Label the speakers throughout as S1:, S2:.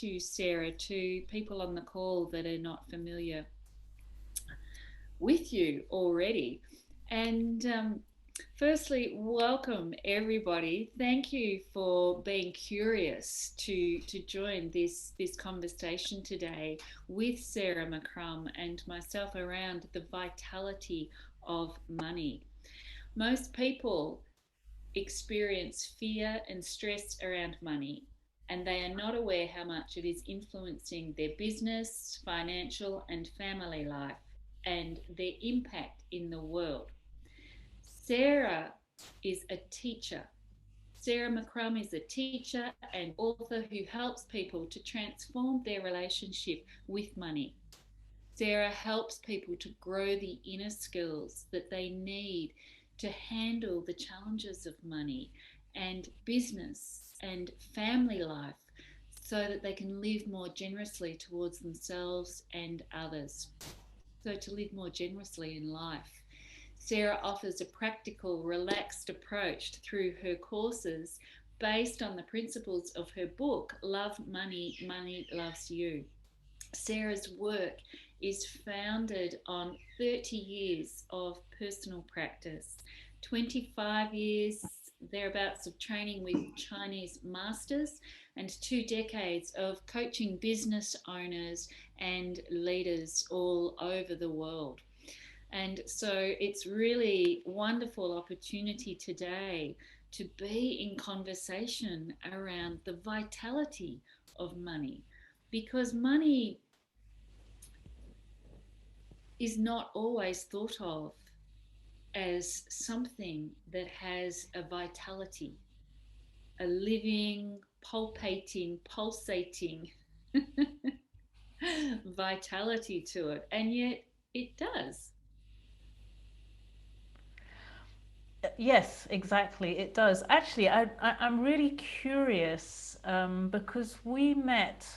S1: you, Sarah, to people on the call that are not familiar with you already. And firstly, welcome everybody. Thank you for being curious to join this conversation today with Sarah McCrum and myself around the vitality of money. Most people experience fear and stress around money, and they are not aware how much it is influencing their business, financial, and family life and their impact in the world. Sarah is a teacher. Sarah McCrum is a teacher and author who helps people to transform their relationship with money. Sarah helps people to grow the inner skills that they need to handle the challenges of money and business and family life so that they can live more generously towards themselves and others. So, to live more generously in life. Sarah offers a practical, relaxed approach through her courses based on the principles of her book, Love Money, Money Loves You. Sarah's work is founded on 30 years of personal practice, 25 years thereabouts of training with Chinese masters, and 2 decades of coaching business owners and leaders all over the world. And so it's really wonderful opportunity today to be in conversation around the vitality of money, because money is not always thought of as something that has a vitality, a living, pulsating vitality to it. And yet it does.
S2: Yes, exactly. It does. Actually, I'm really curious because we met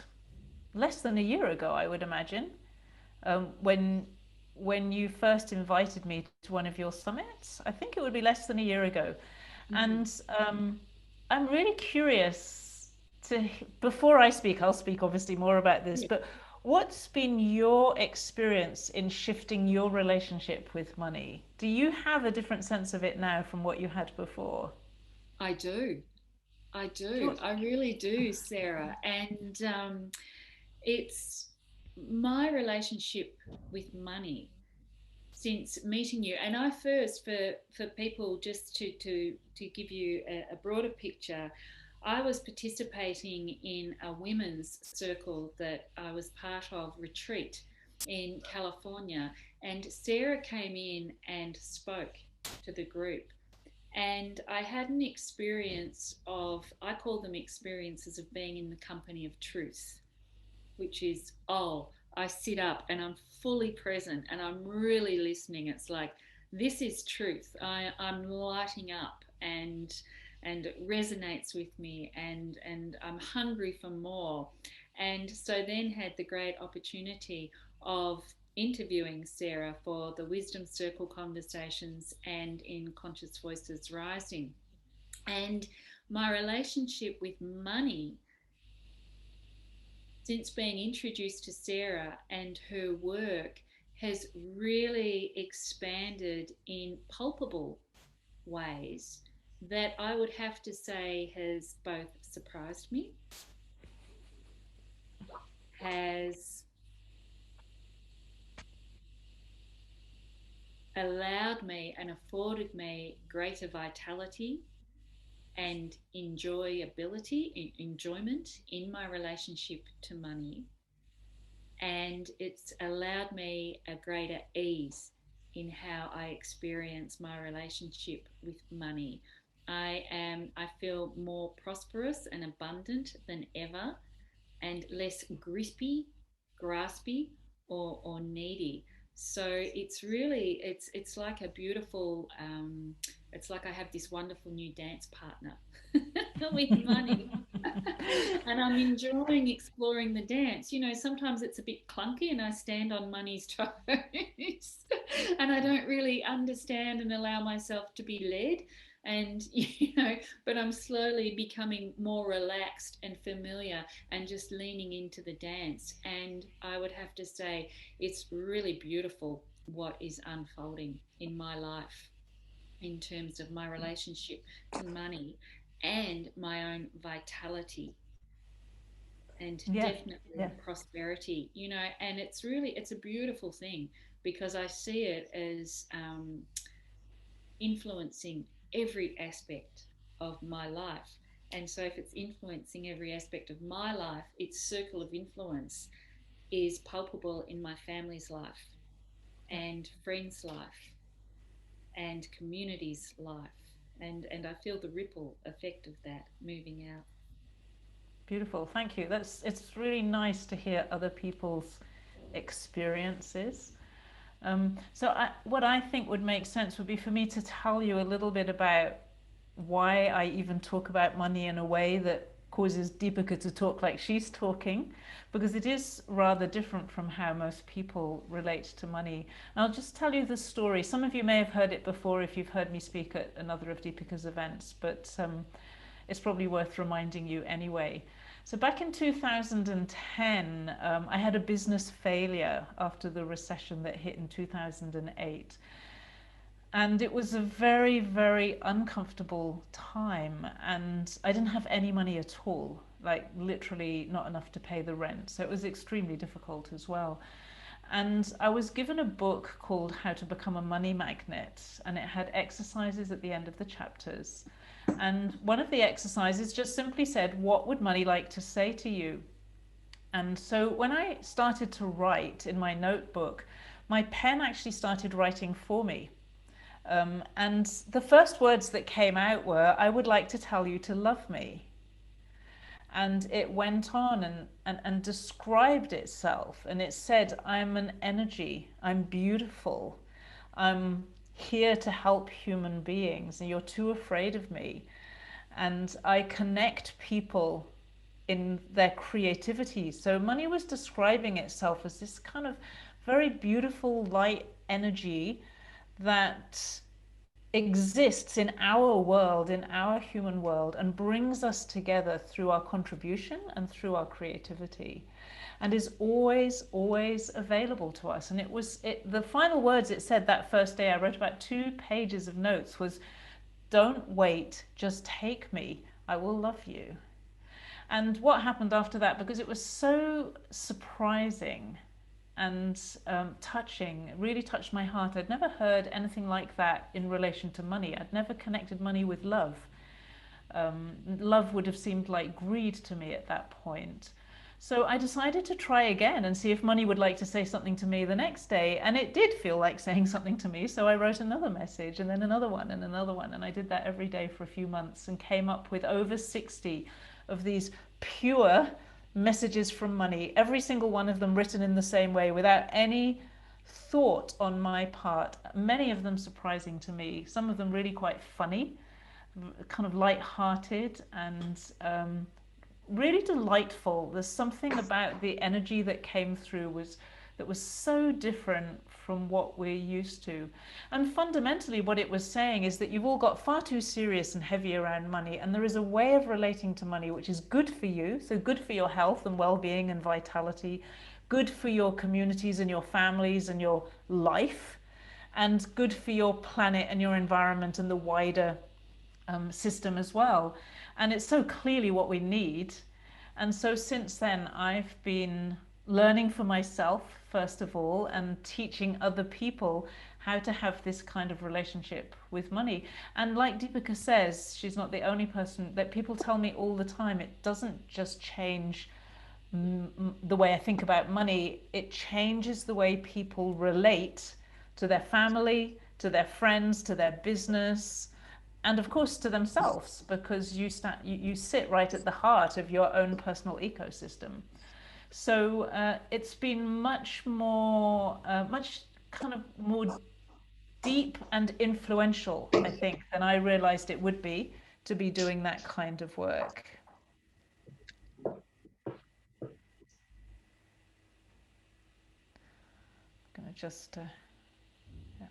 S2: less than a year ago, I would imagine, when you first invited me to one of your summits. I think it would be less than a year ago,
S1: Mm-hmm.
S2: and I'm really curious to. Before I speak, I'll speak obviously more about this,
S1: Yeah,
S2: but what's been your experience in shifting your relationship with money? Do you have a different sense of it now from what you had before?
S1: I do. I do.
S2: Sure.
S1: I really do, Sarah. And it's my relationship with money since meeting you. And I first, for people, just to give you a broader picture, I was participating in a women's circle that I was part of, retreat in California, and Sarah came in and spoke to the group. And I had an experience of, I call them experiences of being in the company of truth, which is, oh, I sit up and I'm fully present and I'm really listening. It's like, this is truth. I'm lighting up, and it resonates with me, and I'm hungry for more. And so then had the great opportunity of interviewing Sarah for the Wisdom Circle conversations and in Conscious Voices Rising. And my relationship with money, since being introduced to Sarah and her work, has really expanded in palpable ways that I would have to say has both surprised me, has allowed me and afforded me greater vitality and enjoyment in my relationship to money. And it's allowed me a greater ease in how I experience my relationship with money. I feel more prosperous and abundant than ever, and less graspy, or needy. So it's like a beautiful, it's like I have this wonderful new dance partner with money. And I'm enjoying exploring the dance. Sometimes it's a bit clunky and I stand on money's toes and I don't really understand and allow myself to be led. And but I'm slowly becoming more relaxed and familiar and just leaning into the dance. And I would have to say it's really beautiful what is unfolding in my life in terms of my relationship to money and my own vitality and
S2: Yeah, yeah,
S1: definitely prosperity, and it's a beautiful thing because I see it as influencing every aspect of my life. And so if it's influencing every aspect of my life, its circle of influence is palpable in my family's life
S2: yeah.
S1: and friends' life and community's life. And I feel the ripple effect of that moving out.
S2: Beautiful. Thank you. It's really nice to hear other people's experiences. What I think would make sense would be for me to tell you a little bit about why I even talk about money in a way that causes Deepika to talk like she's talking, because it is rather different from how most people relate to money. And I'll just tell you the story. Some of you may have heard it before if you've heard me speak at another of Deepika's events, but it's probably worth reminding you anyway. So back in 2010, I had a business failure after the recession that hit in 2008. And it was a very, very uncomfortable time. And I didn't have any money at all, like literally not enough to pay the rent. So it was extremely difficult as well. And I was given a book called How to Become a Money Magnet, and it had exercises at the end of the chapters. And one of the exercises just simply said, what would money like to say to you? And so when I started to write in my notebook, my pen actually started writing for me. And the first words that came out were, I would like to tell you to love me. And it went on and described itself. And it said, I'm an energy, I'm beautiful, I'm here to help human beings, and you're too afraid of me. And I connect people in their creativity. So money was describing itself as this kind of very beautiful light energy that exists in our world, in our human world, and brings us together through our contribution and through our creativity, and is always, always available to us. And the final words it said that first day, I wrote about 2 pages of notes, was, don't wait, just take me, I will love you. And what happened after that, because it was so surprising and touching, it really touched my heart. I'd never heard anything like that in relation to money. I'd never connected money with love. Love would have seemed like greed to me at that point. So I decided to try again and see if money would like to say something to me the next day. And it did feel like saying something to me. So I wrote another message and then another one and another one. And I did that every day for a few months and came up with over 60 of these pure messages from money, every single one of them written in the same way without any thought on my part. Many of them surprising to me, some of them really quite funny, kind of light-hearted, and really delightful. There's something about the energy that came through that was so different from what we're used to. And fundamentally, what it was saying is that you've all got far too serious and heavy around money, and there is a way of relating to money which is good for you, so good for your health and well-being and vitality, good for your communities and your families and your life, and good for your planet and your environment and the wider system as well. And it's so clearly what we need. And so since then, I've been learning for myself, first of all, and teaching other people how to have this kind of relationship with money. And like Deepika says, she's not the only person that people tell me all the time, it doesn't just change the way I think about money, it changes the way people relate to their family, to their friends, to their business, and of course to themselves, because you sit right at the heart of your own personal ecosystem. So it's been much kind of more deep and influential, I think, than I realized it would be to be doing that kind of work. I'm gonna just yeah.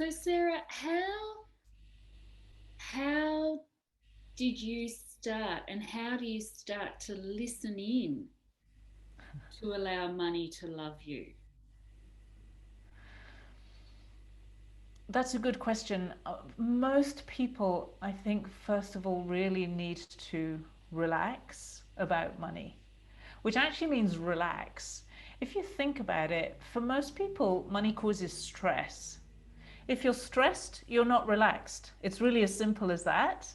S1: So Sarah, how did you start, and how do you start to listen in to allow money to love you?
S2: That's a good question. Most people, I think, first of all, really need to relax about money, which actually means relax. If you think about it, for most people, money causes stress. If you're stressed, you're not relaxed. It's really as simple as that.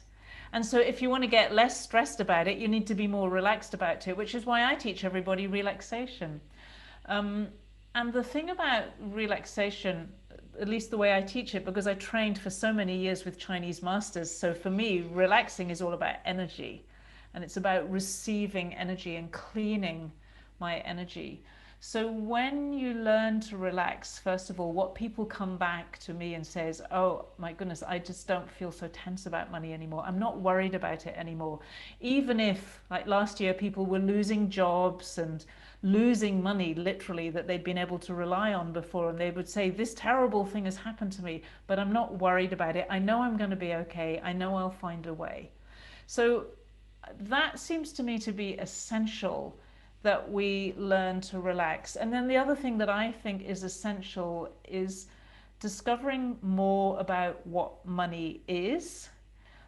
S2: And so, if you want to get less stressed about it, you need to be more relaxed about it, which is why I teach everybody relaxation. Um, and the thing about relaxation, at least the way I teach it, because I trained for so many years with Chinese masters, so for me, relaxing is all about energy. And it's about receiving energy and cleaning my energy. So when you learn to relax, first of all, what people come back to me and says, oh my goodness, I just don't feel so tense about money anymore. I'm not worried about it anymore. Even if, like last year, people were losing jobs and losing money literally that they'd been able to rely on before, and they would say, this terrible thing has happened to me, but I'm not worried about it. I know I'm going to be okay. I know I'll find a way. So that seems to me to be essential, that we learn to relax. And then the other thing that I think is essential is discovering more about what money is,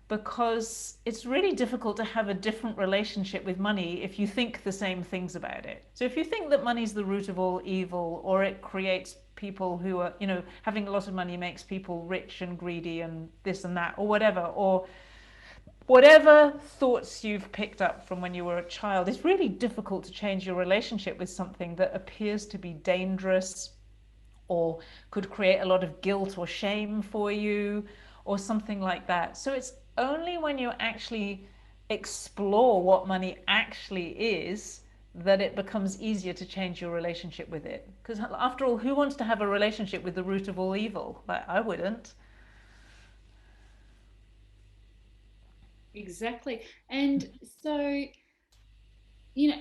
S2: because it's really difficult to have a different relationship with money if you think the same things about it. So if you think that money's the root of all evil, or it creates people who are, having a lot of money makes people rich and greedy and this and that, or whatever thoughts you've picked up from when you were a child, it's really difficult to change your relationship with something that appears to be dangerous, or could create a lot of guilt or shame for you, or something like that. So it's only when you actually explore what money actually is that it becomes easier to change your relationship with it. Because after all, who wants to have a relationship with the root of all evil? Like, I wouldn't.
S1: Exactly. And so, you know,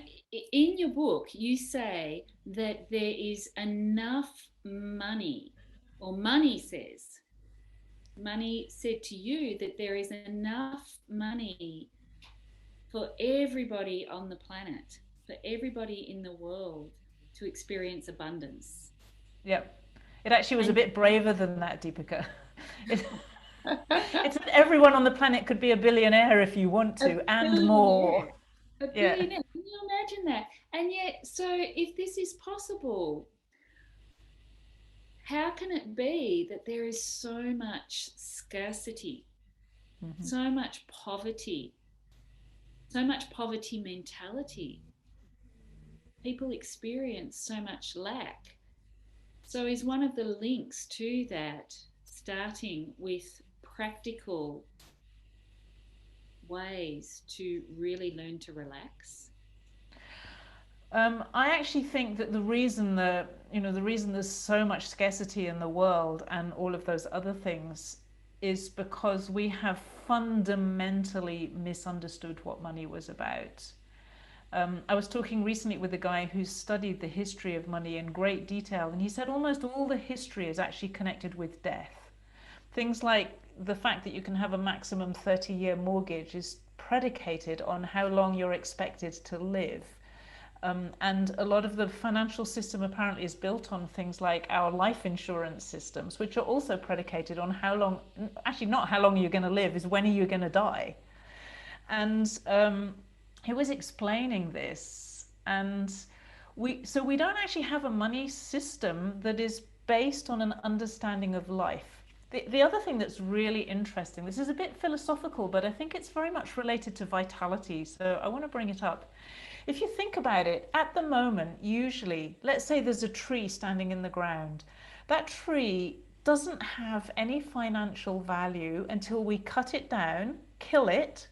S1: in your book, you say that there is enough money, or money said to you that there is enough money for everybody on the planet, for everybody in the world to experience abundance.
S2: Yep. It actually was a
S1: And
S2: bit braver than that, Deepika. It, it's that everyone on the planet could be a billionaire if you want
S1: a
S2: to, and more.
S1: billionaire, a
S2: Yeah.
S1: billionaire. Can you imagine that? And yet, so if this is possible, how can it be that there is so much scarcity,
S2: Mm-hmm.
S1: so much poverty mentality? People experience so much lack. So, is one of the links to that starting with practical ways to really learn to relax?
S2: I actually think that the reason there's so much scarcity in the world and all of those other things is because we have fundamentally misunderstood what money was about. I was talking recently with a guy who studied the history of money in great detail, and he said almost all the history is actually connected with death. Things like the fact that you can have a maximum 30-year mortgage is predicated on how long you're expected to live. And a lot of the financial system apparently is built on things like our life insurance systems, which are also predicated on how long, actually not how long you're going to live, is when are you going to die. And he was explaining this, and we don't actually have a money system that is based on an understanding of life. The other thing that's really interesting, this is a bit philosophical, but I think it's very much related to vitality, so I want to bring it up. If you think about it, at the moment, usually, let's say there's a tree standing in the ground. That tree doesn't have any financial value until we cut it down, kill it,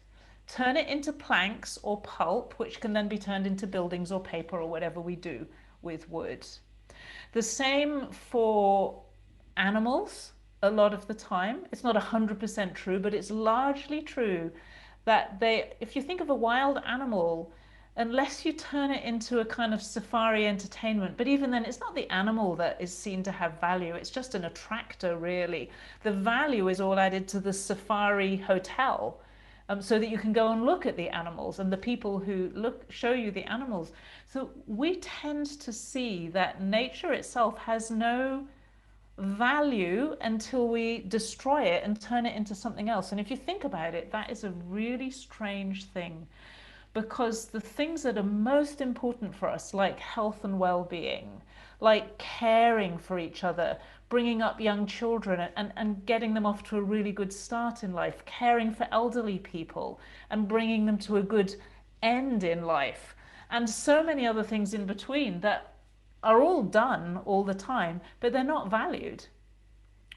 S2: turn it into planks or pulp, which can then be turned into buildings or paper or whatever we do with wood. The same for animals a lot of the time. It's not 100% true, but it's largely true that if you think of a wild animal, unless you turn it into a kind of safari entertainment. But even then, it's not the animal that is seen to have value, it's just an attractor, really. The value is all added to the safari hotel. So that you can go and look at the animals and the people who show you the animals. So we tend to see that nature itself has no value until we destroy it and turn it into something else. And if you think about it, that is a really strange thing, because the things that are most important for us, like health and well-being, like caring for each other, bringing up young children and getting them off to a really good start in life, caring for elderly people and bringing them to a good end in life, and so many other things in between that are all done all the time, but they're not valued,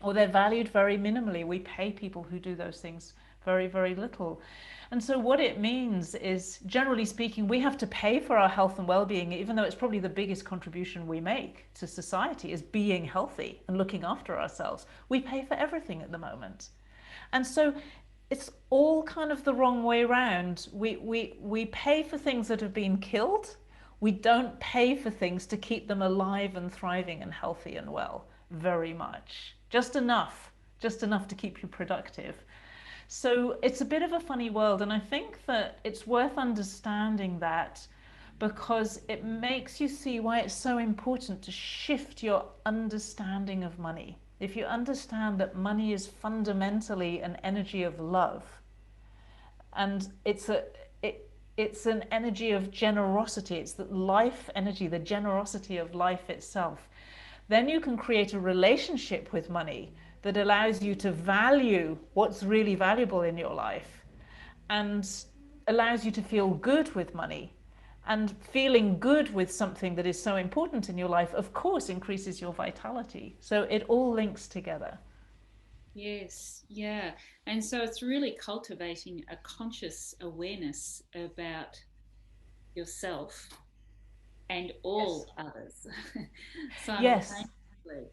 S2: or they're valued very minimally. We pay people who do those things very, very little. And so what it means is, generally speaking, we have to pay for our health and well-being, even though it's probably the biggest contribution we make to society is being healthy and looking after ourselves. We pay for everything at the moment. And so it's all kind of the wrong way around. We pay for things that have been killed. We don't pay for things to keep them alive and thriving and healthy and well, very much. Just enough to keep you productive. So it's a bit of a funny world, and I think that it's worth understanding that, because it makes you see why it's so important to shift your understanding of money. If you understand that money is fundamentally an energy of love, and it's an energy of generosity, it's the life energy, the generosity of life itself, then you can create a relationship with money that allows you to value what's really valuable in your life and allows you to feel good with money. And feeling good with something that is so important in your life, of course, increases your vitality. So it all links together.
S1: Yes, yeah. And so it's really cultivating a conscious awareness about yourself and
S2: Yes.
S1: all others
S2: Yes.
S1: simultaneously,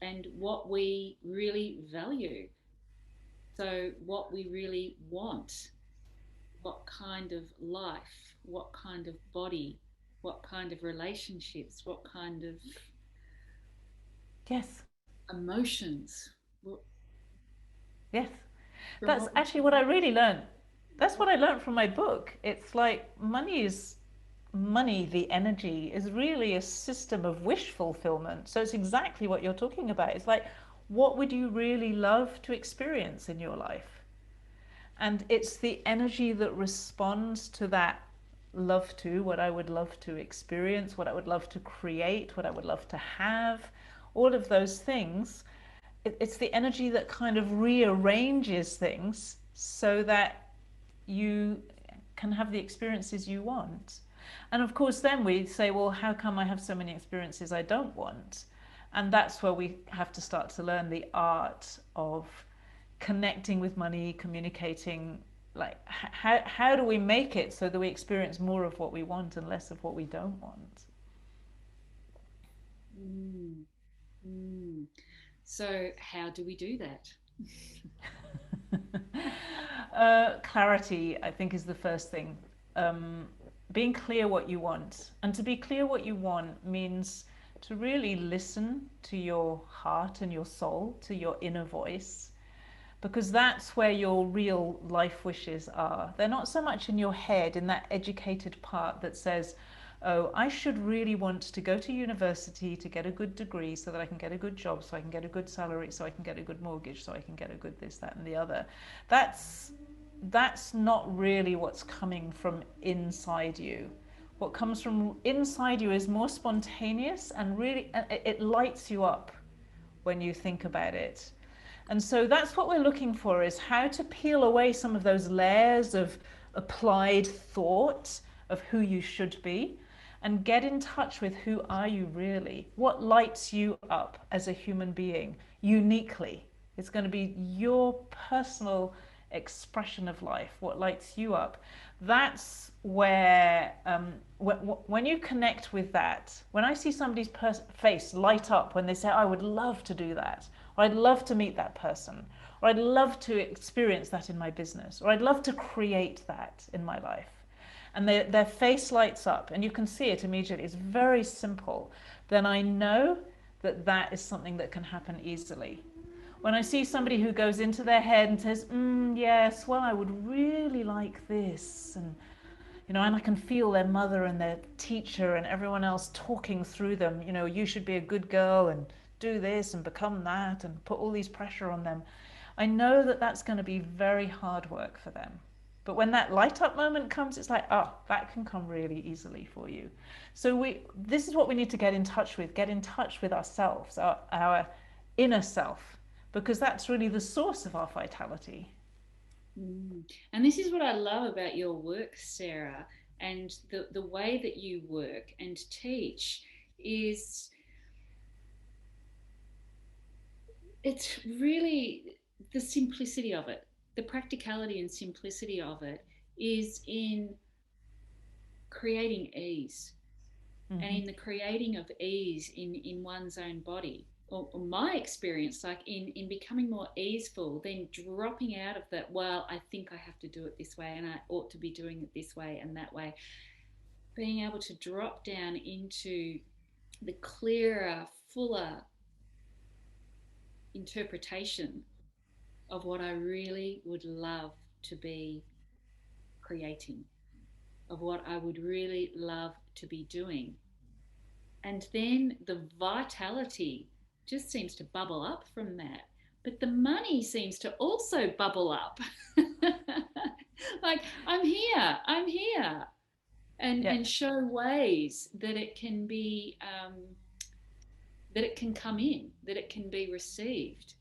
S1: and what we really value. So what we really want, what kind of life, what kind of body, what kind of relationships, what kind of
S2: Yes.
S1: emotions,
S2: Yes.
S1: from
S2: That's
S1: what we
S2: actually what I really learned. That's what I learned from my book. It's like money, the energy, is really a system of wish fulfillment. So it's exactly what you're talking about. It's like, what would you really love to experience in your life? And it's the energy that responds to that love to, what I would love to experience, what I would love to create, what I would love to have, all of those things. It's the energy that kind of rearranges things so that you can have the experiences you want. And of course, then we say, well, how come I have so many experiences I don't want? And that's where we have to start to learn the art of connecting with money, communicating. Like, how do we make it so that we experience more of what we want and less of what we don't want?
S1: mm, mm. So how do we do that?
S2: Clarity, I think, is the first thing. Um, Being clear what you want. And to be clear what you want means to really listen to your heart and your soul, to your inner voice, because that's where your real life wishes are. They're not so much in your head, in that educated part that says, oh, I should really want to go to university to get a good degree so that I can get a good job, so I can get a good salary, so I can get a good mortgage, so I can get a good this, that, and the other. That's not really what's coming from inside you. What comes from inside you is more spontaneous, and really it lights you up when you think about it. And so that's what we're looking for, is how to peel away some of those layers of applied thought of who you should be and get in touch with who are you really? What lights you up as a human being uniquely? It's going to be your personal expression of life, what lights you up. That's where, when you connect with that, when I see somebody's face light up when they say, I would love to do that, or I'd love to meet that person, or I'd love to experience that in my business, or I'd love to create that in my life. and their face lights up and you can see it immediately, it's very simple, then I know that that is something that can happen easily. When I see somebody who goes into their head and says, yes, well, I would really like this, and and I can feel their mother and their teacher and everyone else talking through them, you should be a good girl and do this and become that and put all these pressure on them. I know that that's going to be very hard work for them. But when that light up moment comes, it's like, oh, that can come really easily for you. So this is what we need to get in touch with ourselves, our inner self, because that's really the source of our vitality.
S1: Mm. And this is what I love about your work, Sarah, and the way that you work and teach is it's really the simplicity of it, the practicality and simplicity of it is in creating ease and
S2: Mm-hmm.
S1: in the creating of ease in one's own body. Or my experience, like in becoming more easeful, then dropping out of that, well, I think I have to do it this way and I ought to be doing it this way and that way. Being able to drop down into the clearer, fuller interpretation of what I really would love to be creating, of what I would really love to be doing. And then the vitality just seems to bubble up from that. But the money seems to also bubble up. Like, I'm here,
S2: Yeah.
S1: and show ways that it can be, that it can come in, that it can be received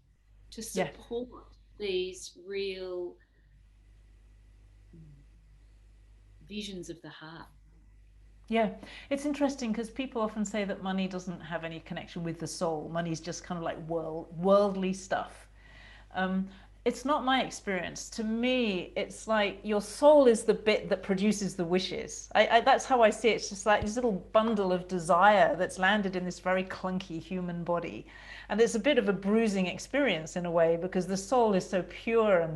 S1: to
S2: Yeah.
S1: support these real visions of the heart.
S2: Yeah, it's interesting because people often say that money doesn't have any connection with the soul. Money's just kind of like worldly stuff. Um, it's not my experience. To me, it's like your soul is the bit that produces the wishes. That's how I see it. It's just like this little bundle of desire that's landed in this very clunky human body. And it's a bit of a bruising experience in a way because the soul is so pure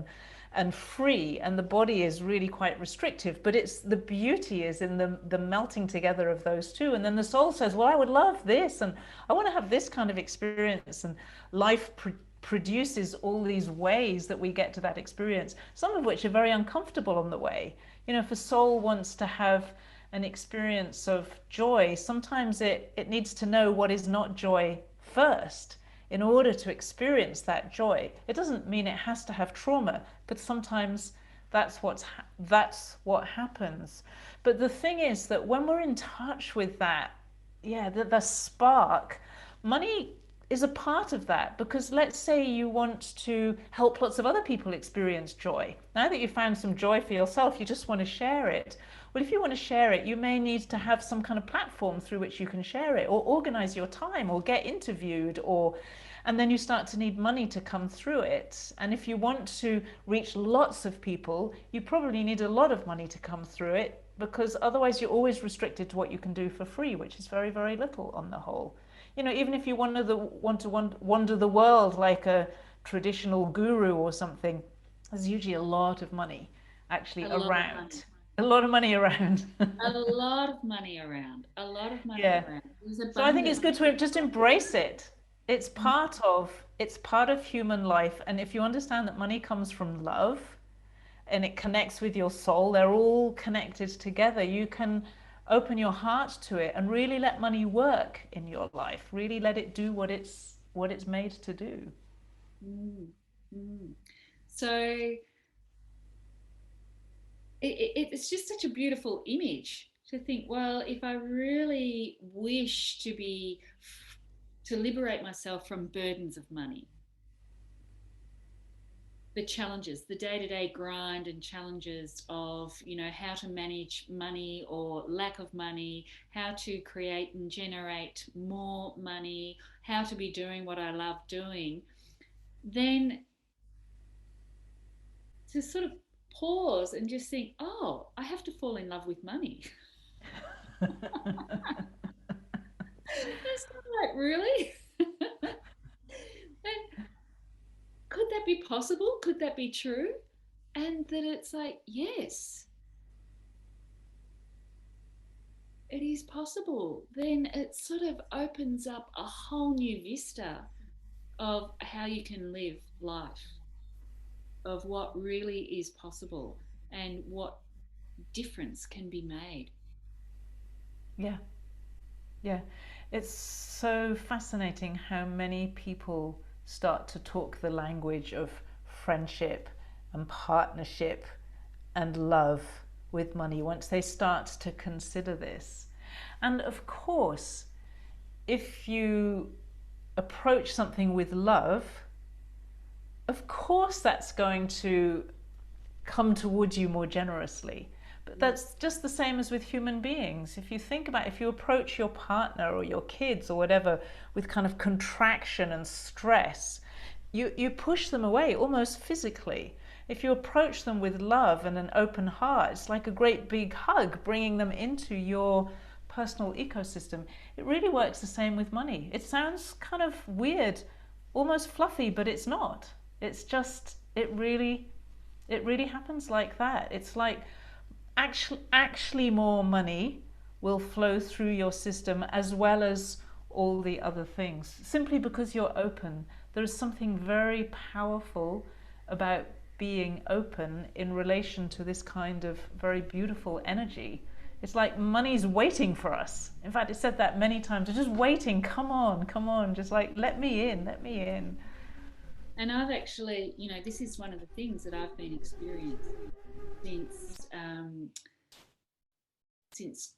S2: and free and the body is really quite restrictive, but it's the beauty is in the melting together of those two. And then the soul says, well, I would love this and I want to have this kind of experience, and life produces all these ways that we get to that experience, some of which are very uncomfortable on the way. If a soul wants to have an experience of joy, sometimes it needs to know what is not joy first in order to experience that joy. It doesn't mean it has to have trauma, but sometimes that's what happens. But the thing is that when we're in touch with that, yeah, the spark, money is a part of that, because let's say you want to help lots of other people experience joy. Now that you've found some joy for yourself, you just want to share it. Well, if you want to share it, you may need to have some kind of platform through which you can share it, or organize your time, or get interviewed, and then you start to need money to come through it. And if you want to reach lots of people, you probably need a lot of money to come through it, because otherwise you're always restricted to what you can do for free, which is very, very little on the whole. Even if you want to wander the world like a traditional guru or something, there's usually a lot of money actually
S1: A lot of money.
S2: around. A lot of money around.
S1: A lot of money around. A lot of money
S2: Yeah.
S1: around. There's
S2: So I think it's
S1: abundance.
S2: good to just embrace it. It's part of human life. And if you understand that money comes from love and it connects with your soul, they're all connected together. You can open your heart to it and really let money work in your life. Really let it do what it's made to do.
S1: Mm, mm. So it's just such a beautiful image to think, well, if I really wish to liberate myself from burdens of money, the challenges, the day-to-day grind and challenges of, how to manage money or lack of money, how to create and generate more money, how to be doing what I love doing, then to sort of pause and just think, oh, I have to fall in love with money. It's like, really? And could that be possible? Could that be true? And that it's like, yes, it is possible, then it sort of opens up a whole new vista of how you can live life, of what really is possible and what difference can be made.
S2: Yeah, yeah. It's so fascinating how many people start to talk the language of friendship and partnership and love with money once they start to consider this. And of course, if you approach something with love, of course that's going to come towards you more generously. But that's just the same as with human beings. If you think about, if you approach your partner or your kids or whatever with kind of contraction and stress, you push them away almost physically. If you approach them with love and an open heart, it's like a great big hug, bringing them into your personal ecosystem. It really works the same with money. It sounds kind of weird, almost fluffy, but it's not. It's just, it really happens like that. It's like actually more money will flow through your system as well as all the other things, simply because you're open. There is something very powerful about being open in relation to this kind of very beautiful energy. It's like money's waiting for us. In fact, it said that many times. It's just waiting. Come on, come on. Just like, let me in, let me in.
S1: And I've actually, this is one of the things that I've been experiencing since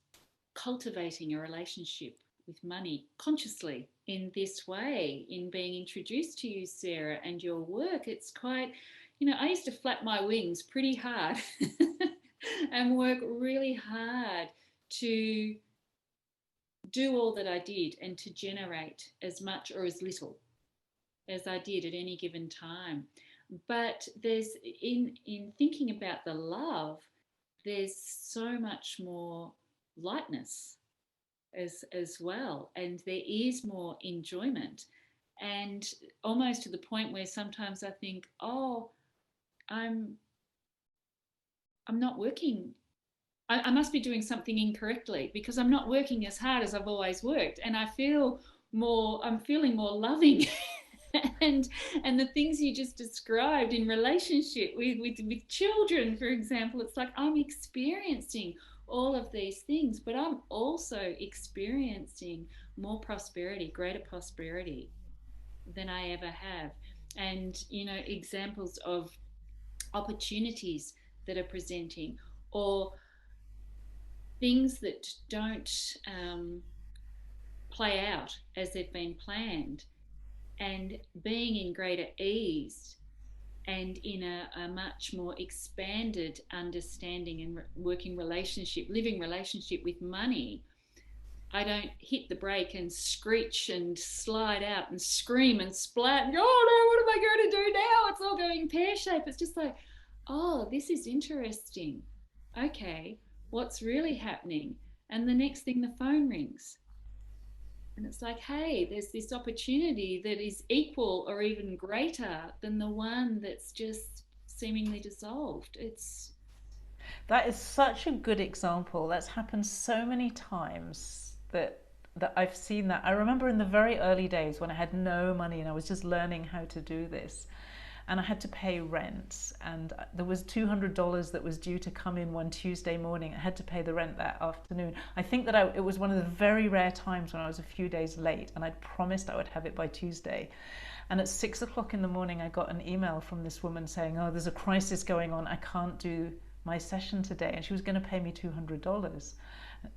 S1: cultivating a relationship with money consciously in this way, in being introduced to you, Sarah, and your work. It's quite, I used to flap my wings pretty hard and work really hard to do all that I did and to generate as much or as little as I did at any given time. But there's in thinking about the love, there's so much more lightness as well, and there is more enjoyment, and almost to the point where sometimes I think, oh, I'm I'm not working. I must be doing something incorrectly because I'm not working as hard as I've always worked, and I'm feeling more loving. and and the things you just described in relationship with children, for example, it's like I'm experiencing all of these things, but I'm also experiencing more prosperity, greater prosperity than I ever have. And examples of opportunities that are presenting, or things that don't play out as they've been planned, and being in greater ease and in a much more expanded understanding and working relationship, living relationship with money. I don't hit the brake and screech and slide out and scream and splat and go, oh no, what am I going to do now? It's all going pear shaped. It's just like, oh, this is interesting. Okay, what's really happening? And the next thing, the phone rings. And it's like, hey, there's this opportunity that is equal or even greater than the one that's just seemingly dissolved.
S2: That is such a good example. That's happened so many times that I've seen that. I remember in the very early days when I had no money and I was just learning how to do this, and I had to pay rent, and there was $200 that was due to come in one Tuesday morning. I had to pay the rent that afternoon. I think that it was one of the very rare times when I was a few days late, and I'd promised I would have it by Tuesday. And at 6 o'clock in the morning, I got an email from this woman saying, oh, there's a crisis going on. I can't do my session today. And she was going to pay me $200.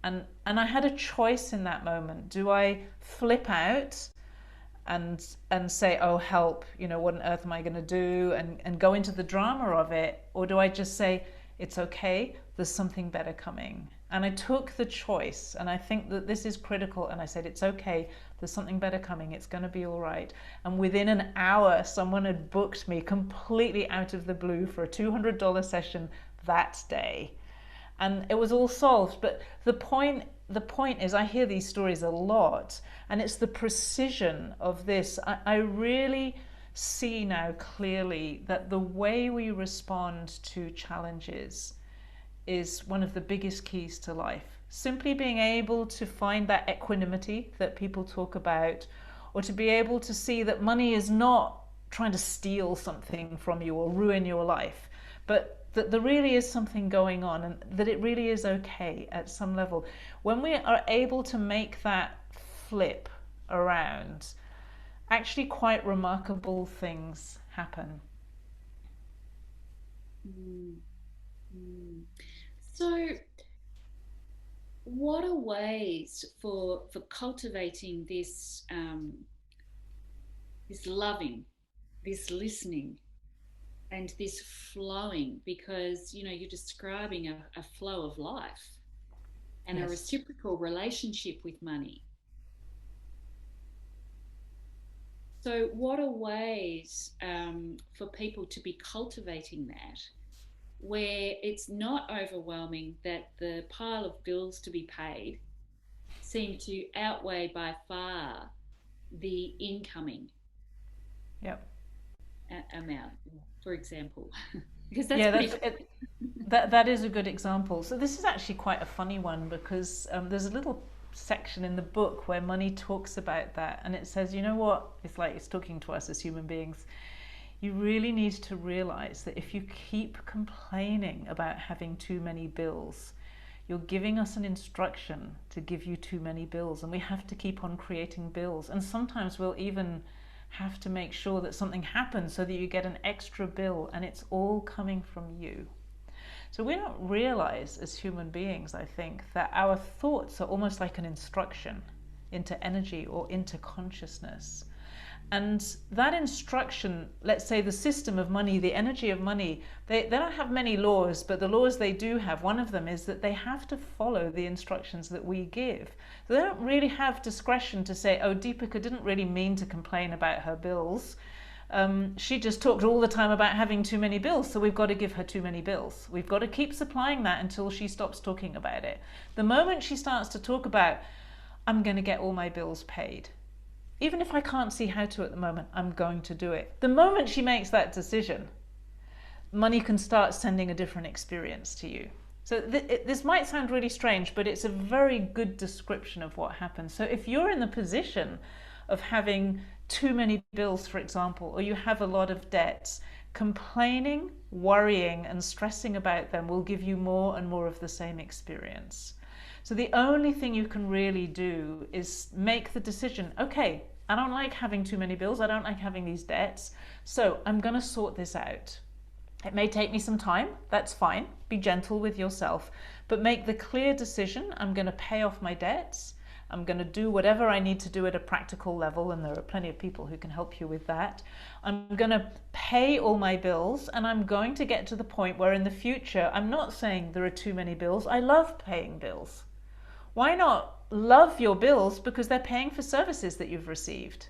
S2: And I had a choice in that moment. Do I flip out and say, oh, help, what on earth am I going to do, and go into the drama of it? Or do I just say, it's okay, there's something better coming? And I took the choice, and I think that this is critical. And I said, it's okay, there's something better coming, it's going to be all right. And within an hour, someone had booked me completely out of the blue for a $200 session that day. And it was all solved. But the point is, I hear these stories a lot, and it's the precision of this. I really see now clearly that the way we respond to challenges is one of the biggest keys to life. Simply being able to find that equanimity that people talk about, or to be able to see that money is not trying to steal something from you or ruin your life, but that there really is something going on and that it really is okay at some level. When we are able to make that flip around, actually quite remarkable things happen.
S1: Mm, mm. So, what are ways for cultivating this loving, this listening, and this flowing? Because you're describing a flow of life and a
S2: Yes.
S1: reciprocal relationship with money. So, what are ways for people to be cultivating that, where it's not overwhelming that the pile of bills to be paid seem to outweigh by far the incoming
S2: Yep.
S1: amount, for example? Because that's
S2: Yeah,
S1: pretty
S2: that's
S1: cool.
S2: it. That is a good example. So this is actually quite a funny one because there's a little section in the book where money talks about that, and it says, you know what? It's like it's talking to us as human beings. You really need to realize that if you keep complaining about having too many bills, you're giving us an instruction to give you too many bills, and we have to keep on creating bills. And sometimes we'll even have to make sure that something happens so that you get an extra bill, and it's all coming from you. So we don't realize as human beings, I think, that our thoughts are almost like an instruction into energy or into consciousness. And that instruction, let's say the system of money, the energy of money, they don't have many laws, but the laws they do have, one of them is that they have to follow the instructions that we give. So they don't really have discretion to say, oh, Deepika didn't really mean to complain about her bills. She just talked all the time about having too many bills, so we've got to give her too many bills. We've got to keep supplying that until she stops talking about it. The moment she starts to talk about, I'm going to get all my bills paid, even if I can't see how to at the moment, I'm going to do it. The moment she makes that decision, money can start sending a different experience to you. So this might sound really strange, but it's a very good description of what happens. So if you're in the position of having too many bills, for example, or you have a lot of debts, complaining, worrying, and stressing about them will give you more and more of the same experience. So the only thing you can really do is make the decision, okay, I don't like having too many bills, I don't like having these debts, so I'm going to sort this out. It may take me some time, that's fine, be gentle with yourself, but make the clear decision, I'm going to pay off my debts, I'm going to do whatever I need to do at a practical level, and there are plenty of people who can help you with that. I'm going to pay all my bills, and I'm going to get to the point where in the future, I'm not saying there are too many bills, I love paying bills. Why not love your bills because they're paying for services that you've received?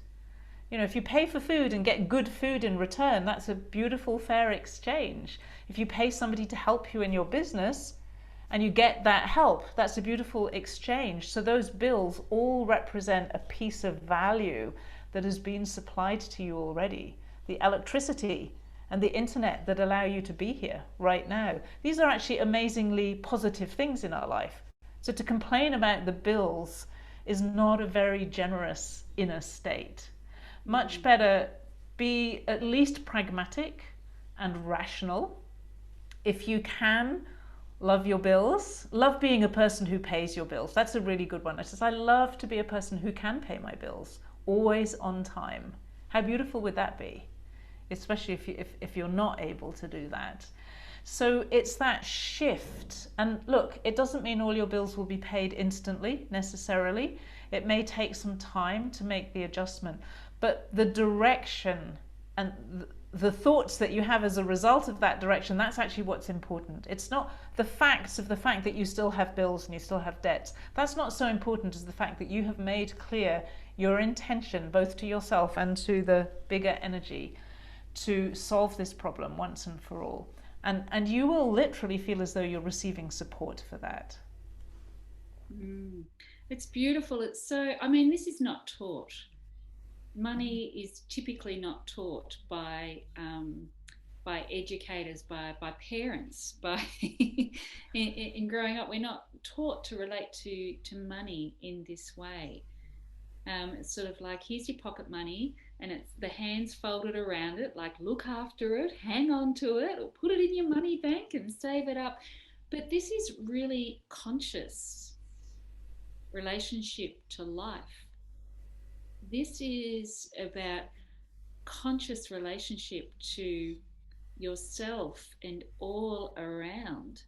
S2: You know, if you pay for food and get good food in return, that's a beautiful, fair exchange. If you pay somebody to help you in your business and you get that help, that's a beautiful exchange. So those bills all represent a piece of value that has been supplied to you already. The electricity and the internet that allow you to be here right now. These are actually amazingly positive things in our life. So to complain about the bills is not a very generous inner state. Much better be at least pragmatic and rational. If you can, love your bills. Love being a person who pays your bills. That's a really good one. It says, I love to be a person who can pay my bills, always on time. How beautiful would that be? Especially if you're not able to do that. So it's that shift. And look, it doesn't mean all your bills will be paid instantly necessarily. It may take some time to make the adjustment. But the direction and the thoughts that you have as a result of that direction, that's actually what's important. It's not the facts of the fact that you still have bills and you still have debts. That's not so important as the fact that you have made clear your intention, both to yourself and to the bigger energy, to solve this problem once and for all. And you will literally feel as though you're receiving support for that.
S1: Mm. It's beautiful. It's so, I mean, this is not taught. Money is typically not taught by by educators, by parents, by in growing up, we're not taught to relate to money in this way. It's sort of like, here's your pocket money, and it's the hands folded around it, like, look after it, hang on to it, or put it in your money bank and save it up. But this is really conscious relationship to life. This is about conscious relationship to yourself and all around.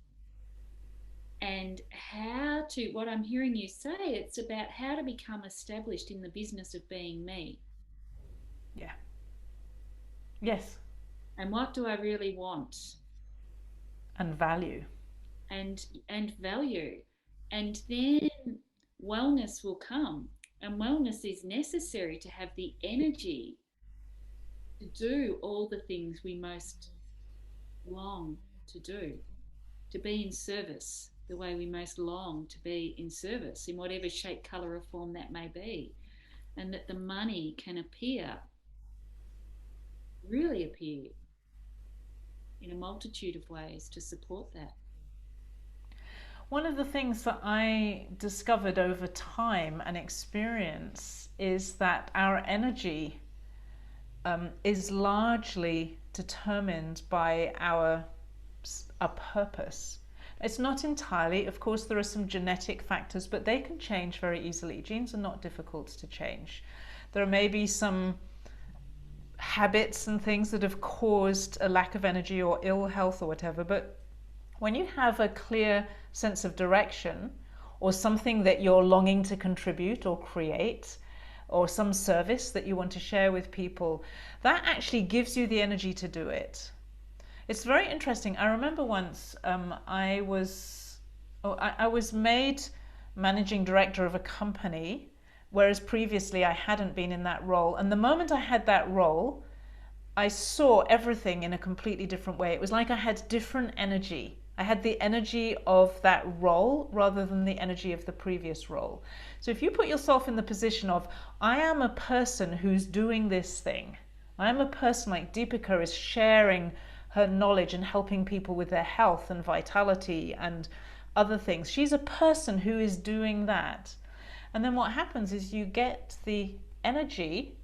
S1: And how to, what I'm hearing you say, it's about how to become established in the business of being me.
S2: Yeah. Yes.
S1: And what do I really want?
S2: And value.
S1: And value. And then wellness will come. And wellness is necessary to have the energy to do all the things we most long to do, to be in service the way we most long to be in service, in whatever shape, colour, or form that may be. And that the money can appear, really appear, in a multitude of ways to support that.
S2: One of the things that I discovered over time and experience is that our energy is largely determined by our purpose. It's not entirely, of course, there are some genetic factors, but they can change very easily. Genes are not difficult to change. There may be some habits and things that have caused a lack of energy or ill health or whatever, but when you have a clear sense of direction or something that you're longing to contribute or create, or some service that you want to share with people, that actually gives you the energy to do it. It's very interesting. I remember once I was made managing director of a company, whereas previously I hadn't been in that role. And the moment I had that role, I saw everything in a completely different way. It was like I had different energy. I had the energy of that role rather than the energy of the previous role. So if you put yourself in the position of, I am a person who's doing this thing. I am a person like Dipika is sharing her knowledge and helping people with their health and vitality and other things. She's a person who is doing that. And then what happens is you get the energy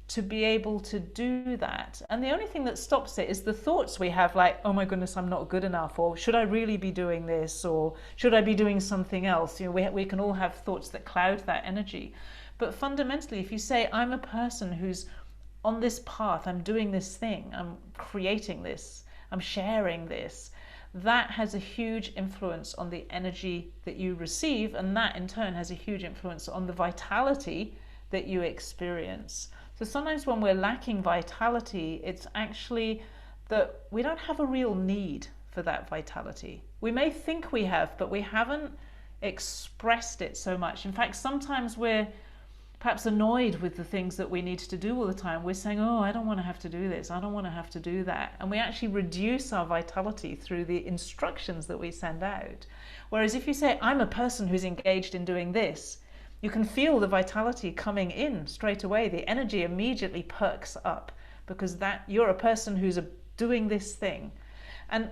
S2: to be able to do that. And the only thing that stops it is the thoughts we have, like, oh my goodness, I'm not good enough, or should I really be doing this, or should I be doing something else? You know, we can all have thoughts that cloud that energy. But fundamentally, if you say, I'm a person who's on this path, I'm doing this thing, I'm creating this, I'm sharing this, that has a huge influence on the energy that you receive, and that in turn has a huge influence on the vitality that you experience. So sometimes when we're lacking vitality, it's actually that we don't have a real need for that vitality. We may think we have, but we haven't expressed it so much. In fact, sometimes we're perhaps annoyed with the things that we need to do all the time. We're saying, oh, I don't want to have to do this, I don't want to have to do that. And we actually reduce our vitality through the instructions that we send out. Whereas if you say, I'm a person who's engaged in doing this, you can feel the vitality coming in straight away. The energy immediately perks up because that you're a person who's doing this thing. And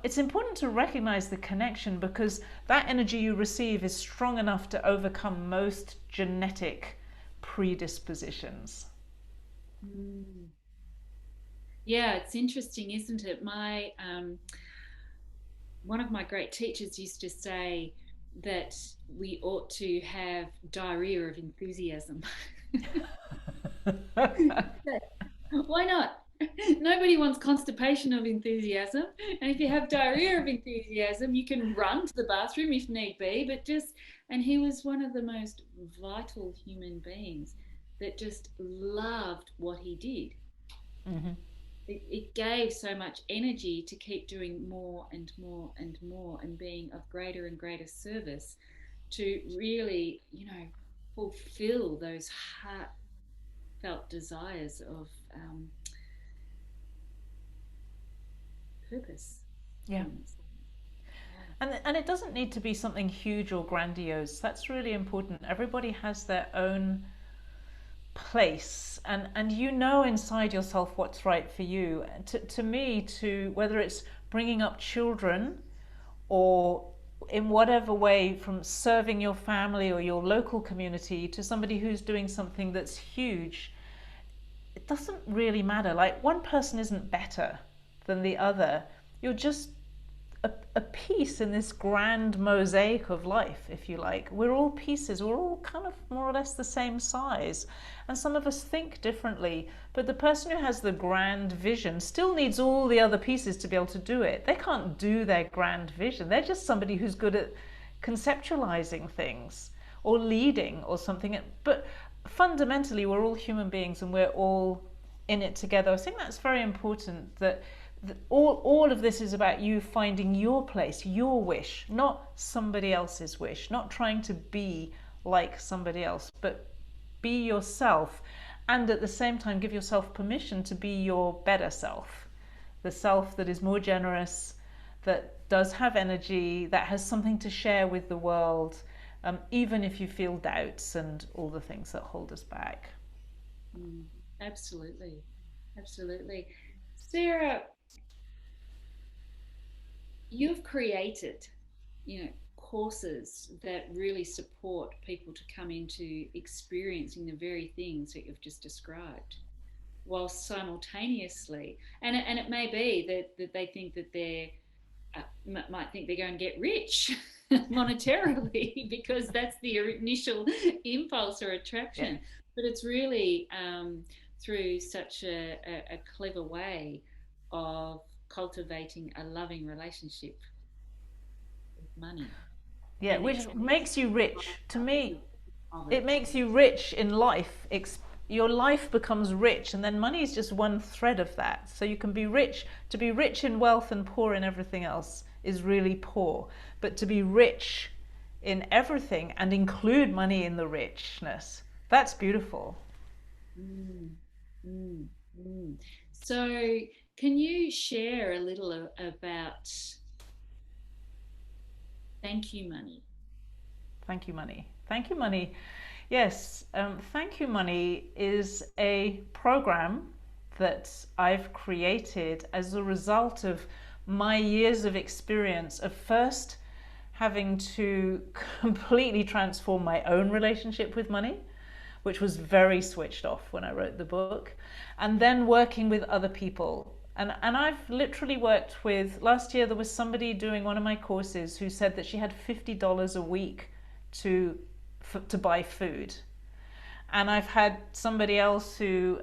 S2: it's important to recognize the connection, because that energy you receive is strong enough to overcome most genetic predispositions.
S1: Mm. Yeah, it's interesting, isn't it? One of my great teachers used to say that we ought to have diarrhea of enthusiasm. Why not? Nobody wants constipation of enthusiasm. And if you have diarrhea of enthusiasm, you can run to the bathroom if need be. And he was one of the most vital human beings that just loved what he did.
S2: Mm-hmm.
S1: It gave so much energy to keep doing more and more and more and being of greater and greater service to really, fulfill those heartfelt desires of purpose.
S2: Yeah. And it doesn't need to be something huge or grandiose. That's really important. Everybody has their own place, and you know inside yourself what's right for you. To me, to whether it's bringing up children or in whatever way, from serving your family or your local community to somebody who's doing something that's huge, it doesn't really matter. Like, one person isn't better than the other. You're just a piece in this grand mosaic of life, if you like. We're all pieces. We're all kind of more or less the same size. And some of us think differently. But the person who has the grand vision still needs all the other pieces to be able to do it. They can't do their grand vision. They're just somebody who's good at conceptualizing things or leading or something. But fundamentally, we're all human beings and we're all in it together. I think that's very important, that all of this is about you finding your place, your wish, not somebody else's wish, not trying to be like somebody else, but be yourself, and at the same time give yourself permission to be your better self, the self that is more generous, that does have energy, that has something to share with the world, even if you feel doubts and all the things that hold us back.
S1: Absolutely. Absolutely. Sarah, you've created, courses that really support people to come into experiencing the very things that you've just described, while simultaneously, and it may be that they think that they're might think they're going to get rich monetarily because that's the initial impulse or
S2: Yeah.
S1: attraction. But it's really through such a clever way of cultivating a loving relationship with money
S2: Yeah,
S1: and
S2: which
S1: experiencing
S2: makes you rich. To me,
S1: of
S2: it
S1: it.
S2: makes you rich in life. Your life becomes rich, and then money is just one thread of that. So you can be rich. To be rich in wealth and poor in everything else is really poor. But to be rich in everything and include money in the richness, that's beautiful.
S1: Mm, mm, mm. So, can you share a little about thank you money?
S2: Thank you, money. Thank you, money. Yes, Thank You Money is a program that I've created as a result of my years of experience of first having to completely transform my own relationship with money, which was very switched off when I wrote the book, and then working with other people. And I've literally worked with, last year there was somebody doing one of my courses who said that she had $50 a week to to buy food. And I've had somebody else who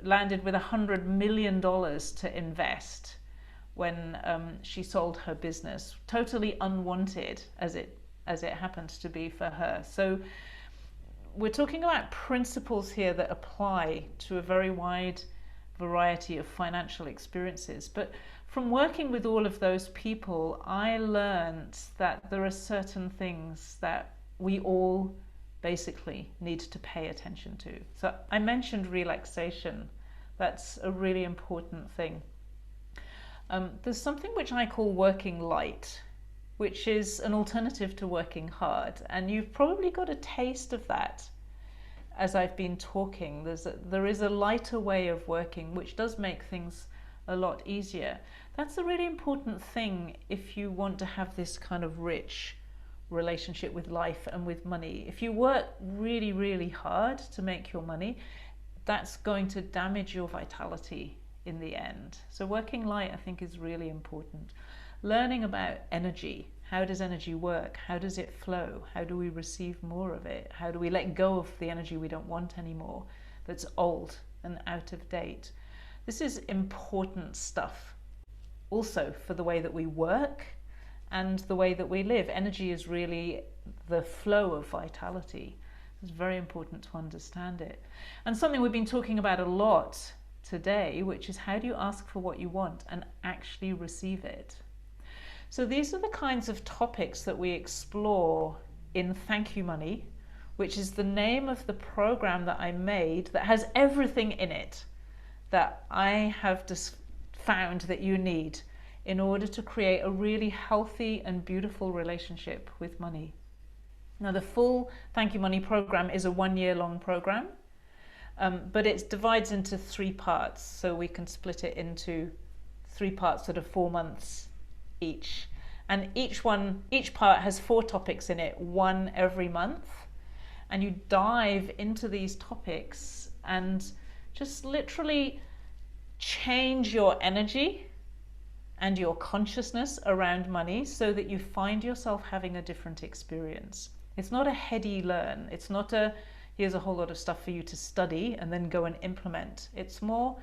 S2: landed with $100 million to invest when she sold her business, totally unwanted as it happened to be for her. So we're talking about principles here that apply to a very wide variety of financial experiences. But from working with all of those people, I learned that there are certain things that we all basically need to pay attention to. So I mentioned relaxation. That's a really important thing. There's something which I call working light, which is an alternative to working hard. And you've probably got a taste of that as I've been talking. There is a lighter way of working, which does make things a lot easier. That's a really important thing if you want to have this kind of rich relationship with life and with money. If you work really, really hard to make your money, that's going to damage your vitality in the end. So working light, I think, is really important. Learning about energy. How does energy work? How does it flow? How do we receive more of it? How do we let go of the energy we don't want anymore, that's old and out of date? This is important stuff also for the way that we work and the way that we live. Energy is really the flow of vitality. It's very important to understand it. And something we've been talking about a lot today, which is how do you ask for what you want and actually receive it? So these are the kinds of topics that we explore in Thank You Money, which is the name of the program that I made that has everything in it that I have just found that you need in order to create a really healthy and beautiful relationship with money. Now, the full Thank You Money program is a 1 year long program. But it divides into 3 parts, so we can split it into 3 parts that are 4 months each. And each part has 4 topics in it, one every month. And you dive into these topics and just literally change your energy and your consciousness around money so that you find yourself having a different experience. It's not a heady learn. It's not a here's a whole lot of stuff for you to study and then go and implement. It's more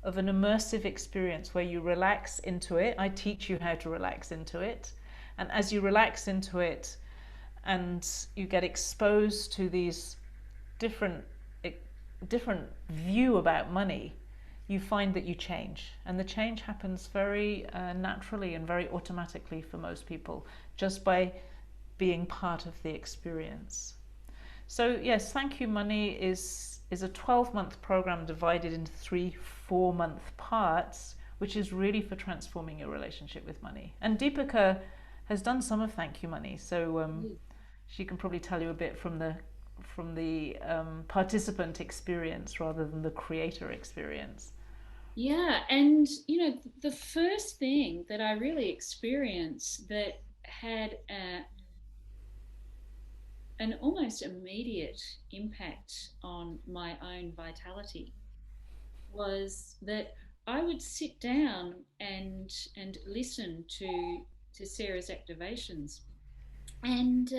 S2: of an immersive experience where you relax into it. I teach you how to relax into it. And as you relax into it and you get exposed to these different view about money, you find that you change. And the change happens very naturally and very automatically for most people just by being part of the experience. So yes, Thank You Money is a 12-month program divided into 3 4-month parts, which is really for transforming your relationship with money. And Dipika has done some of Thank You Money, so she can probably tell you a bit from the participant experience rather than the creator experience.
S1: Yeah, and the first thing that I really experienced that had an almost immediate impact on my own vitality was that I would sit down and listen to Sarah's activations, and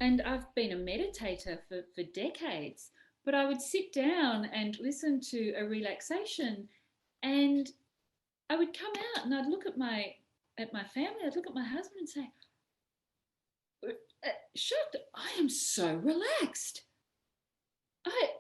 S1: and I've been a meditator for decades, but I would sit down and listen to a relaxation, and I would come out and I'd look at my family, I'd look at my husband and say, shocked, I am so relaxed. I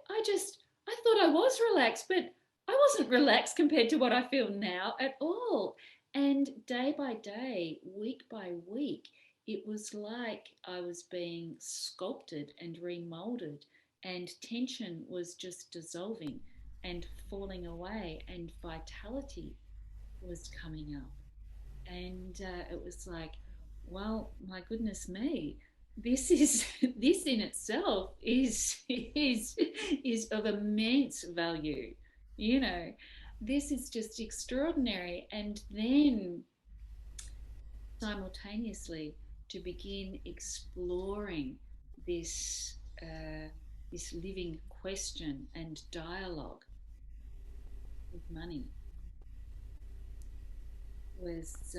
S1: thought I was relaxed, but I wasn't relaxed compared to what I feel now at all. And day by day, week by week, it was like I was being sculpted and remolded, and tension was just dissolving and falling away, and vitality was coming up. And it was like, well, my goodness me, this is this in itself is of immense value. You know, this is just extraordinary. And then simultaneously to begin exploring this this living question and dialogue with money was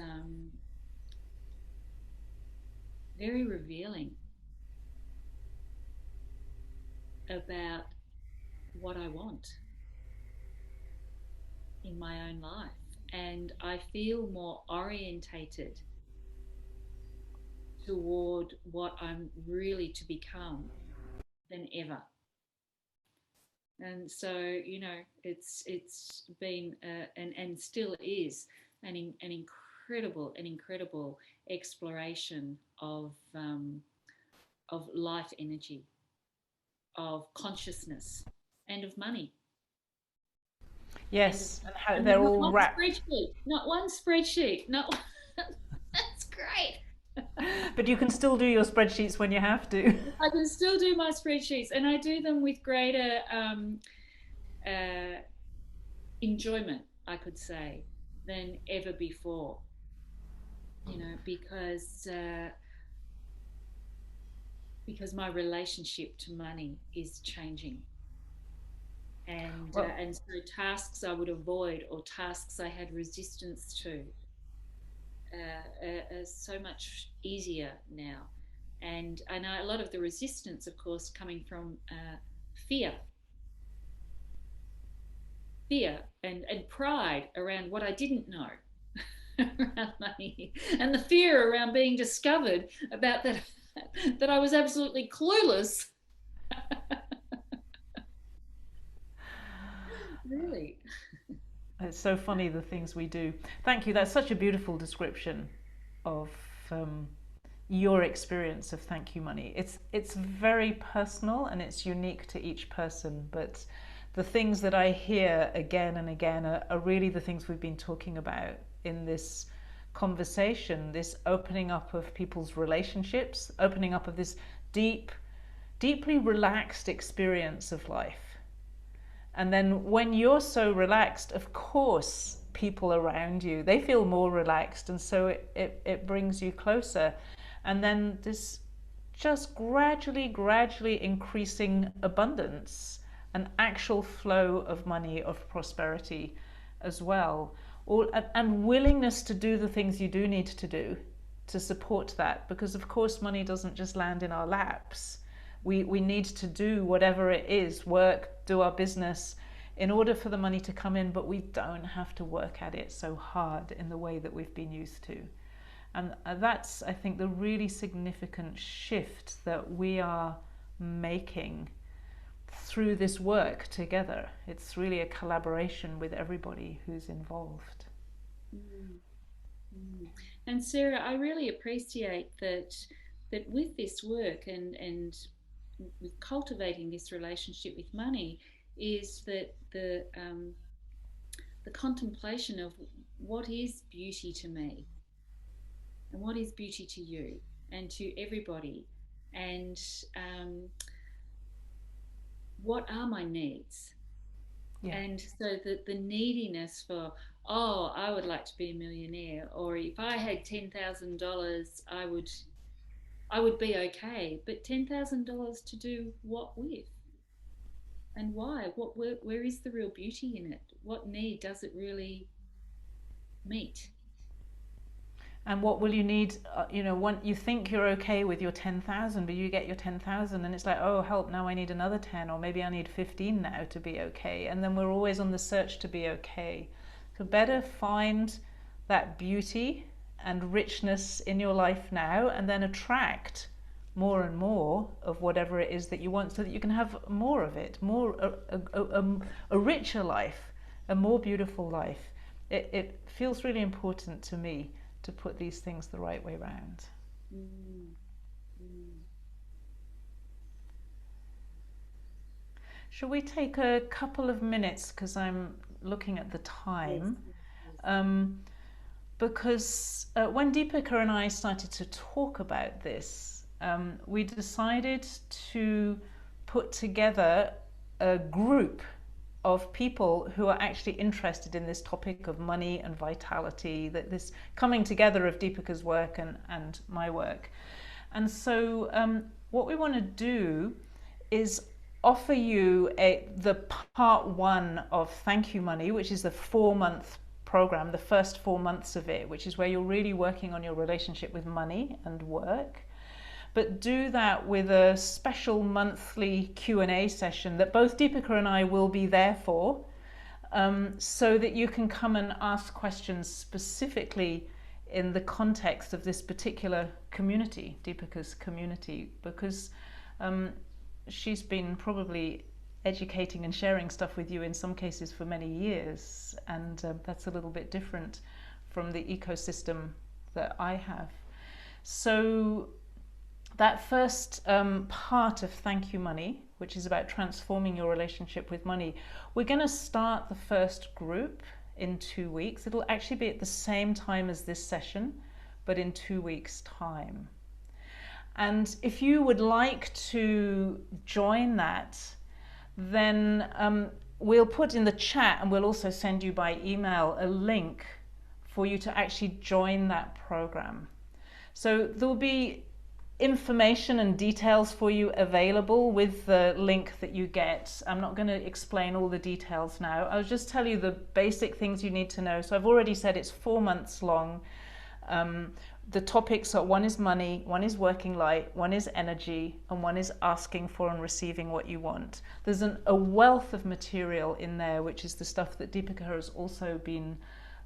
S1: very revealing about what I want in my own life. And I feel more orientated toward what I'm really to become than ever. And so, it's been and still is an incredible exploration of life energy, of consciousness, and of money.
S2: Yes, and how
S1: And
S2: they're
S1: not
S2: all
S1: one
S2: wrapped.
S1: spreadsheet, not one spreadsheet, not one. That's great.
S2: But you can still do your spreadsheets when you have to.
S1: I can still do my spreadsheets, and I do them with greater uh, enjoyment, I could say, than ever before. Because my relationship to money is changing, and
S2: Well,
S1: and so tasks I would avoid or tasks I had resistance to are so much easier now. And I know a lot of the resistance, of course, coming from fear, and pride around what I didn't know around money, and the fear around being discovered about that that I was absolutely clueless. Really.
S2: it's so funny the things we do. Thank you. That's such a beautiful description of um, your experience of Thank You Money. It's very personal and it's unique to each person, but the things that I hear again and again are really the things we've been talking about in this conversation, this opening up of people's relationships, opening up of this deep deeply relaxed experience of life. And then when you're so relaxed, of course, people around you, they feel more relaxed. And so it brings you closer. And then this just gradually increasing abundance, an actual flow of money, of prosperity as well. And willingness to do the things you do need to do to support that. Because of course money doesn't just land in our laps. We need to do whatever it is, work, do our business in order for the money to come in, but we don't have to work at it so hard in the way that we've been used to. And that's, I think, the really significant shift that we are making through this work together. It's really a collaboration with everybody who's involved.
S1: Mm. Mm. And Sarah, I really appreciate that with this work and with cultivating this relationship with money is that the contemplation of what is beauty to me and what is beauty to you and to everybody, and what are my needs.
S2: Yeah.
S1: And so the neediness for, oh, I would like to be a millionaire, or if I had $10,000 I would be okay. But $10,000 to do what with? And why? Where is the real beauty in it? What need does it really meet?
S2: And what will you need? When you think you're okay with your 10,000, but you get your 10,000, and it's like, oh, help! Now I need another 10, or maybe I need 15 now to be okay. And then we're always on the search to be okay. So better find that beauty and richness in your life now, and then attract more and more of whatever it is that you want, so that you can have more of it, a richer life, a more beautiful life. It feels really important to me to put these things the right way round.
S1: Mm. Mm.
S2: Shall we take a couple of minutes, because I'm looking at the time?
S1: Yes, yes.
S2: Because when Dipika and I started to talk about this, we decided to put together a group of people who are actually interested in this topic of money and vitality, that this coming together of Dipika's work and my work. And so what we want to do is offer you the part 1 of Thank You Money, which is the 4-month program, the first 4 months of it, which is where you're really working on your relationship with money and work. But do that with a special monthly Q&A session that both Dipika and I will be there for, so that you can come and ask questions specifically in the context of this particular community, Dipika's community, because she's been probably educating and sharing stuff with you in some cases for many years, and that's a little bit different from the ecosystem that I have. So that first part of Thank You Money, which is about transforming your relationship with money, we're going to start the first group in 2 weeks. It'll actually be at the same time as this session, but in 2 weeks' time. And if you would like to join that, then we'll put in the chat, and we'll also send you by email a link for you to actually join that program. So there'll be information and details for you available with the link that you get. I'm not going to explain all the details now. I'll just tell you the basic things you need to know. So I've already said it's 4 months long. The topics are, 1 is money, 1 is working light, 1 is energy, and 1 is asking for and receiving what you want. There's a wealth of material in there, which is the stuff that Dipika has also been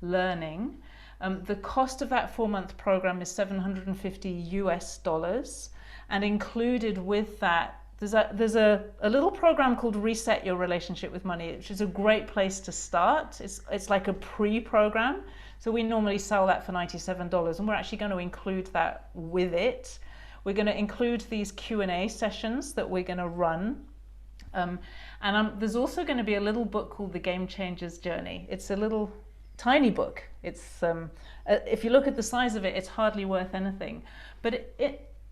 S2: learning. The cost of that 4-month program is $750 US, and included with that, there's a little program called Reset Your Relationship with Money, which is a great place to start. It's like a pre-program. So we normally sell that for $97, and we're actually going to include that with it. We're going to include these Q&A sessions that we're going to run. There's also going to be a little book called The Game Changer's Journey. It's a little tiny book. It's if you look at the size of it, it's hardly worth anything. But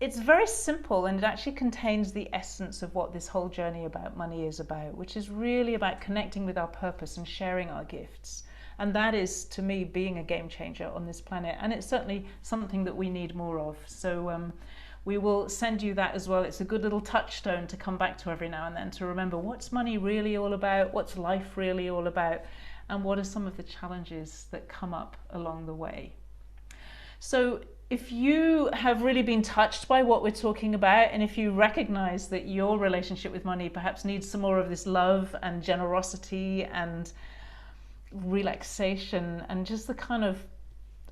S2: it's very simple, and it actually contains the essence of what this whole journey about money is about, which is really about connecting with our purpose and sharing our gifts. And that is, to me, being a game changer on this planet. And it's certainly something that we need more of. So we will send you that as well. It's a good little touchstone to come back to every now and then, to remember what's money really all about, what's life really all about, and what are some of the challenges that come up along the way. So if you have really been touched by what we're talking about, and if you recognize that your relationship with money perhaps needs some more of this love and generosity and relaxation, and just the kind of,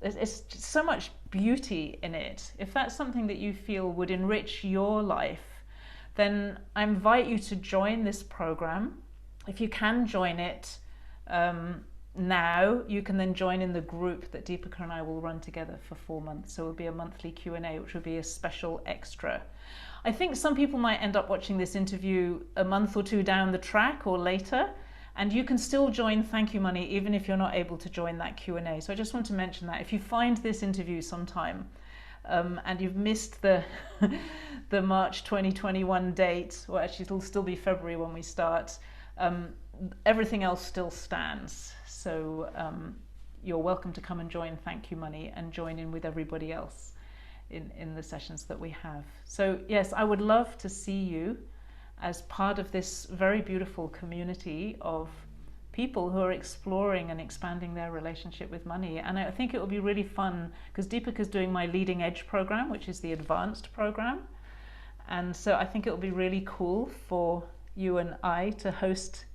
S2: it's just so much beauty in it, if that's something that you feel would enrich your life, then I invite you to join this program. If you can join it now, you can then join in the group that Dipika and I will run together for 4 months. So it will be a monthly Q&A, which will be a special extra. I think some people might end up watching this interview a month or two down the track or later, and you can still join Thank You Money even if you're not able to join that Q&A. So I just want to mention that if you find this interview sometime and you've missed the the March 2021 date, or actually it'll still be February when we start, everything else still stands. So you're welcome to come and join Thank You Money and join in with everybody else in the sessions that we have. So yes, I would love to see you as part of this very beautiful community of people who are exploring and expanding their relationship with money. And I think it will be really fun, because Deepika is doing my Leading Edge program, which is the advanced program. And so I think it will be really cool for you and I to host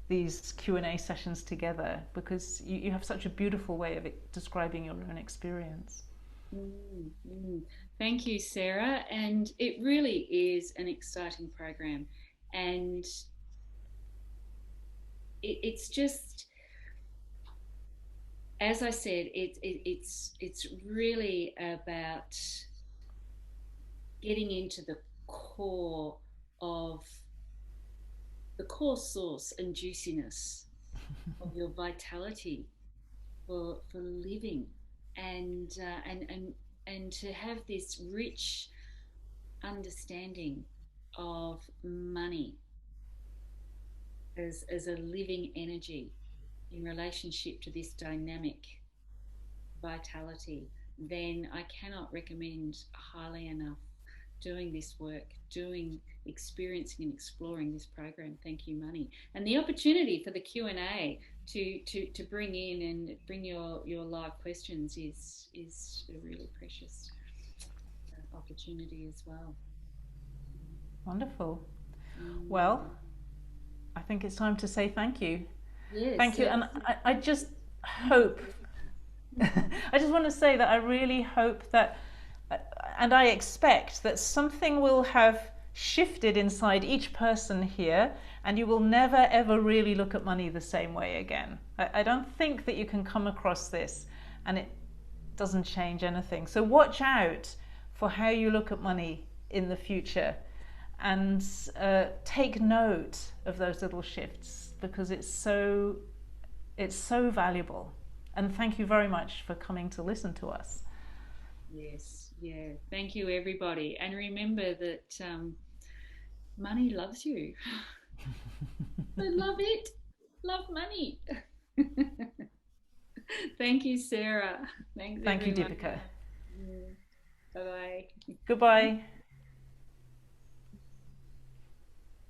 S2: these Q&A sessions together, because you have such a beautiful way of describing your own experience.
S1: Thank you, Sarah. And it really is an exciting program. And it's just, as I said, it's really about getting into the core of the core source and juiciness of your vitality for living, and and to have this rich understanding of money as a living energy in relationship to this dynamic vitality, then I cannot recommend highly enough doing this work, experiencing and exploring this program, Thank You Money, and the opportunity for the Q&A to bring in and bring your live questions is a really precious opportunity as well.
S2: Wonderful. Well, I think it's time to say thank you.
S1: Yes,
S2: thank you. And I just hope, I just want to say that I really hope that, and I expect that something will have shifted inside each person here, and you will never ever really look at money the same way again. I don't think that you can come across this and it doesn't change anything. So watch out for how you look at money in the future, and take note of those little shifts, because it's so valuable. And thank you very much for coming to listen to us.
S1: Yes, yeah. Thank you, everybody. And remember that money loves you. I love it. Love money. Thank you, Sarah. Thanks,
S2: Thank you,
S1: everyone.
S2: Dipika.
S1: Bye-bye.
S2: Goodbye.